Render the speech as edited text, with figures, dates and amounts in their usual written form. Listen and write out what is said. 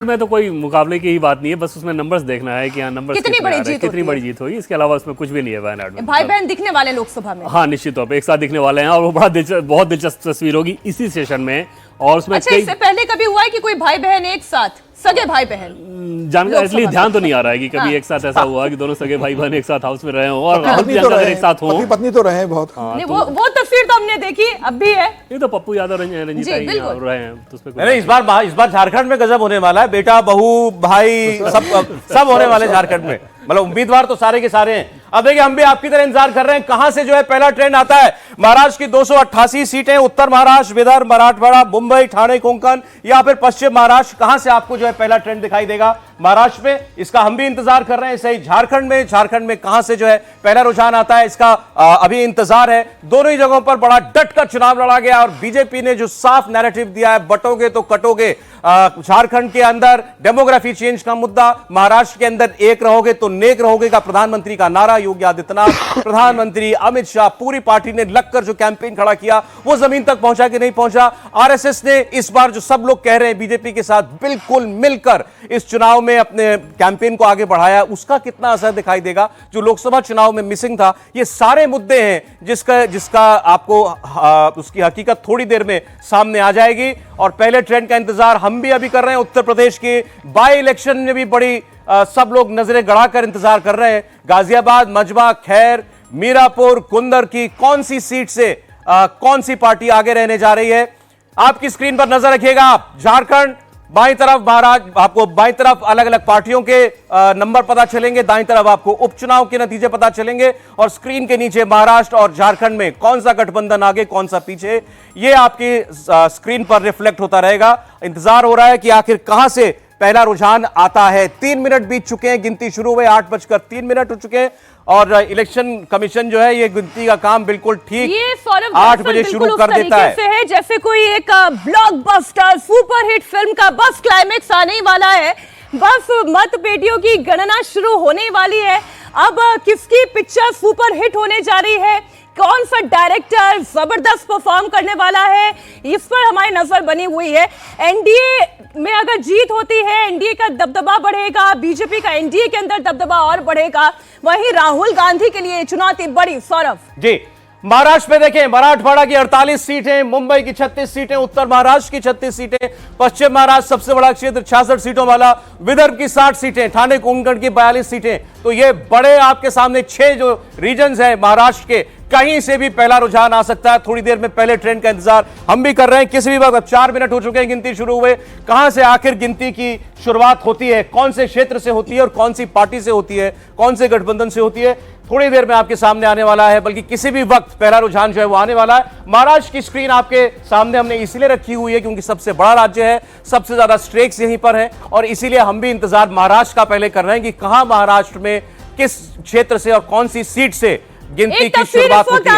में तो कोई मुकाबले की ही बात नहीं है, बस उसमें नंबर्स देखना है कि हाँ नंबर्स कितनी बड़ी जीत होगी। इसके अलावा उसमें कुछ भी नहीं है वायनाड में। भाई बहन दिखने वाले लोकसभा में, हाँ निश्चित तौर पे एक साथ दिखने वाले हैं और वो बहुत दिलचस्प तस्वीर होगी इसी सेशन में। और उसमें अच्छा, इससे पहले कभी हुआ है कि कोई भाई बहन एक साथ, सगे भाई बहन, जानकर इसलिए ध्यान तो नहीं आ रहा है कि कभी एक साथ ऐसा हुआ कि दोनों सगे भाई बहन एक साथ हाउस में रहे हों और एक साथ हों। पत्नी तो रहे बहुत। वो तस्वीर तो हमने देखी, अब भी है। ये तो पप्पू यादव रंजीता ही रहे हैं तो उसमें इस बार झारखंड में गजब होने वाला है। बेटा बहू भाई सब होने वाले झारखंड में। मतलब उम्मीदवार तो सारे के सारे हैं। अब देखिए हम भी आपकी तरह इंतजार कर रहे हैं कहां से जो है पहला ट्रेंड आता है। महाराष्ट्र की 288 सीटें, उत्तर महाराष्ट्र, विदर्भ, मराठवाड़ा, मुंबई, ठाणे, कोंकण या फिर पश्चिम महाराष्ट्र, कहां से आपको जो है पहला ट्रेंड दिखाई देगा महाराष्ट्र में, इसका हम भी इंतजार कर रहे हैं। सही झारखंड में कहां से जो है पहला रुझान आता है, इसका अभी इंतजार है। दोनों ही जगहों पर बड़ा डट कर चुनाव लड़ा गया और बीजेपी ने जो साफ नैरेटिव दिया है, बटोगे तो कटोगे। झारखंड के अंदर डेमोग्राफी चेंज का मुद्दा, महाराष्ट्र के अंदर एक रहोगे तो नेक रहोगे का प्रधानमंत्री का नारा, योगी आदित्यनाथ, प्रधानमंत्री अमित शाह, पूरी पार्टी ने लगकर जो कैंपेन खड़ा किया वो जमीन तक पहुंचा कि नहीं पहुंचा। आरएसएस ने इस बार जो सब लोग कह रहे हैं बीजेपी के साथ बिल्कुल मिलकर इस चुनाव में अपने कैंपेन को आगे बढ़ाया, उसका कितना असर दिखाई देगा जो लोकसभा चुनाव में मिसिंग था। ये सारे मुद्दे हैं जिसका आपको उसकी हकीकत थोड़ी देर में सामने आ जाएगी। और पहले ट्रेंड का इंतजार हम भी अभी कर रहे हैं। उत्तर प्रदेश के बाई इलेक्शन में भी बड़ी सब लोग नजरें गड़ाकर इंतजार कर रहे हैं। गाजियाबाद, मजबा, खैर, मीरापुर, कुंदर की कौन सी सीट से कौन सी पार्टी आगे रहने जा रही है, आपकी स्क्रीन पर नजर रखिएगा आप। झारखंड बाईं तरफ, महाराष्ट्र, आपको बाईं तरफ अलग अलग पार्टियों के नंबर पता चलेंगे, दाईं तरफ आपको उपचुनाव के नतीजे पता चलेंगे और स्क्रीन के नीचे महाराष्ट्र और झारखंड में कौन सा गठबंधन आगे कौन सा पीछे, ये आपकी स्क्रीन पर रिफ्लेक्ट होता रहेगा। इंतजार हो रहा है कि आखिर कहां से पहला रुझान आता है। 3 मिनट बीत चुके हैं, गिनती शुरू हुए 8:03 हो चुके हैं और इलेक्शन कमीशन जो है ये गिनती का काम बिल्कुल ठीक 8 बजे शुरू कर देता है। जैसे कोई एक ब्लॉकबस्टर सुपरहिट फिल्म का बस क्लाइमेक्स आने वाला है, बस मतपेटियों की गणना शुरू होने वाली है। अब किसकी पिक्चर सुपरहिट होने जा रही है, कौन सा डायरेक्टर जबरदस्त परफॉर्म करने वाला है, इस पर हमारी नजर बनी हुई है। एनडीए में अगर जीत होती है, एनडीए का दबदबा बढ़ेगा, बीजेपी का एनडीए के अंदर दबदबा और बढ़ेगा। वहीं राहुल गांधी के लिए चुनौती बड़ी। सौरभ जी, महाराष्ट्र में देखें, मराठवाड़ा की 48 सीटें, मुंबई की 36 सीटें, उत्तर महाराष्ट्र की 36 सीटें, पश्चिम महाराष्ट्र सबसे बड़ा क्षेत्र 66 सीटों वाला, विदर्भ की 60 सीटें, ठाणे कोंकण की 42 सीटें। तो ये बड़े आपके सामने 6 जो रीजन्स हैं महाराष्ट्र के, कहीं से भी पहला रुझान आ सकता है। थोड़ी देर में पहले ट्रेंड का इंतजार हम भी कर रहे हैं। किसी भी वक्त 4 मिनट हो चुके हैं गिनती शुरू हुए। कहां से आखिर गिनती की शुरुआत होती है, कौन से क्षेत्र से होती है और कौन सी पार्टी से होती है, कौन से गठबंधन से होती है, थोड़ी देर में आपके सामने आने वाला है। बल्कि किसी भी वक्त पहला रुझान जो है वो आने वाला है। महाराष्ट्र की स्क्रीन आपके सामने हमने इसलिए रखी हुई है क्योंकि सबसे बड़ा राज्य है, सबसे ज्यादा स्टेक्स यहीं पर है और इसीलिए हम भी इंतजार महाराष्ट्र का पहले कर रहे हैं कि कहां महाराष्ट्र में किस क्षेत्र से और कौन सी सीट से गिनती की शुरुआत होती है।